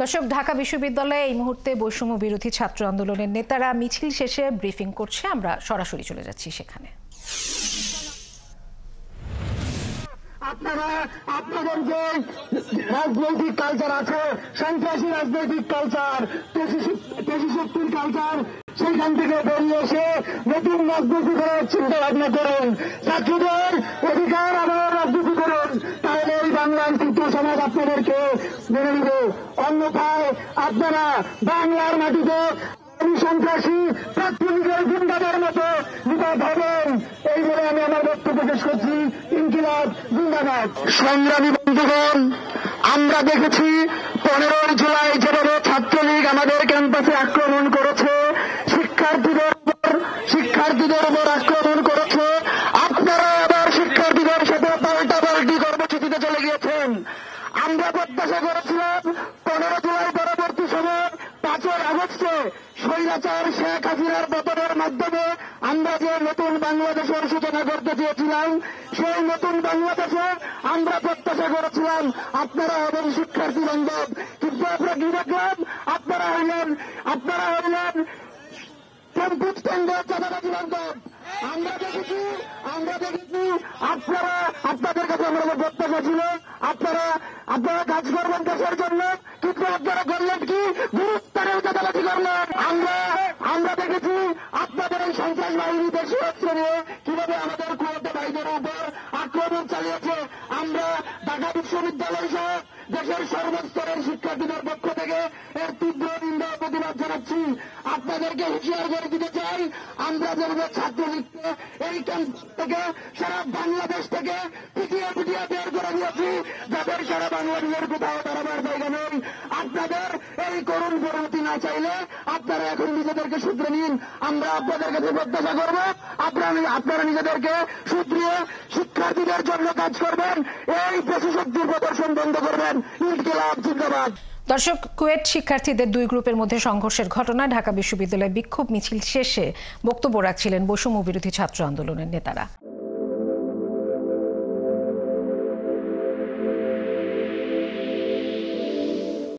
দর্শক, ঢাকা বিশ্ববিদ্যালয়ে এই মুহূর্তে বৈষম্য বিরোধী ছাত্র আন্দোলনের নেতারা মিছিল শেষে ব্রিফিং করছে। আমরা সরাসরি চলে যাচ্ছি সেখানে। আপনারা আপনাদের যে রাজনৈতিক কালচার আছে, সন্ত্রাসী রাজনৈতিক কালচার, পেশিশক্তির কালচার, সেখান থেকে বেরিয়ে এসে নতুন রাজনীতি করার চিন্তা ভাবনা করুন। ছাত্রদের অধিকার আবার রাজনীতি করুন, তাহলে এই বাংলার চিত্র সমাজ আপনাদেরকে মেনে নিবে। অন্যথায় আপনারা বাংলার মাটিতে সন্ত্রাসী ছাত্রলীগের গুন্ডাদের মতো নিপাত হবেন। এই বলে আমি আমার বক্তব্য শেষ করছি। ইনকিলাব জিন্দাবাদ। সংগ্রামী বন্ধুগণ, আমরা দেখেছি 15 জুলাই যেভাবে ছাত্রলীগ আমাদের ক্যাম্পাসে আক্রমণ করেছে, শিক্ষার্থীদের উপর আক্রমণ করেছে। আপনারা আবার শিক্ষার্থীদের সাথে পাল্টাপাল্টি কর্মসূচিতে চলে গিয়েছেন। আমরা প্রত্যাশা করেছিলাম 15 জুলাই পরবর্তী সময় 5 আগস্টে স্বৈরাচার শেখ হাসিনার পতনের মাধ্যমে আমরা যে নতুন বাংলাদেশের সূচনা করতে চেয়েছিলাম, সেই নতুন বাংলাদেশে আমরা প্রত্যাশা করেছিলাম আপনারা হবেন শিক্ষার্থী বান্ধব। কিন্তু আমরা কি দেখলাম? আপনারা হইলেন ক্যাম্পাস চাঁদাবাজি বান্ধব। আমরা দেখেছি আপনাদের কাছে আমাদের প্রত্যাশা ছিল আপনারা কাজ করবেন দেশের জন্য, কিন্তু আপনারা করলেন কি? গুরুত্বের চাঁদাবাজি করলেন। আমরা দেখেছি আপনাদের এই সন্ত্রাস বাহিনী দেশীয় অস্ত্র নিয়ে কিভাবে আমাদের কুয়াতে ভাইদের উপর আক্রমণ চালিয়েছে। আমরা ঢাকা বিশ্ববিদ্যালয় সহ দেশের সর্বস্তরের শিক্ষার্থীদের পক্ষ থেকে এর তীব্র নিন্দা প্রতিবাদ জানাচ্ছি। আপনাদেরকে হুঁশিয়ার করে দিতে চাই, আমরা যেভাবে ছাত্রলীগকে এই ক্যাম্প থেকে সারা বাংলাদেশ থেকে পিটিয়ে বের করে দিয়েছি, যাদের সারা বাংলাদেশের কোথাও দাঁড়াবার জায়গা নেই। আপনাদের এই করুণ পরিণতি না চাইলে আপনারা এখন নিজেদেরকে শুধরে নিন। আমরা আপনাদের কাছে প্রত্যাশা করব আপনারা নিজেদেরকে শুধরিয়ে শিক্ষার্থীদের জন্য কাজ করবেন, এই পেশিশক্তির প্রদর্শন বন্ধ করবেন। ইনকিলাব জিন্দাবাদ। দর্শক, কুয়েট শিক্ষার্থীদের 2 গ্রুপের মধ্যে সংঘর্ষের ঘটনায় ঢাকা বিশ্ববিদ্যালয়ে বিক্ষোভ মিছিল শেষে বক্তব্য রাখছিলেন বৈষম্য বিরোধী ছাত্র আন্দোলনের নেতারা।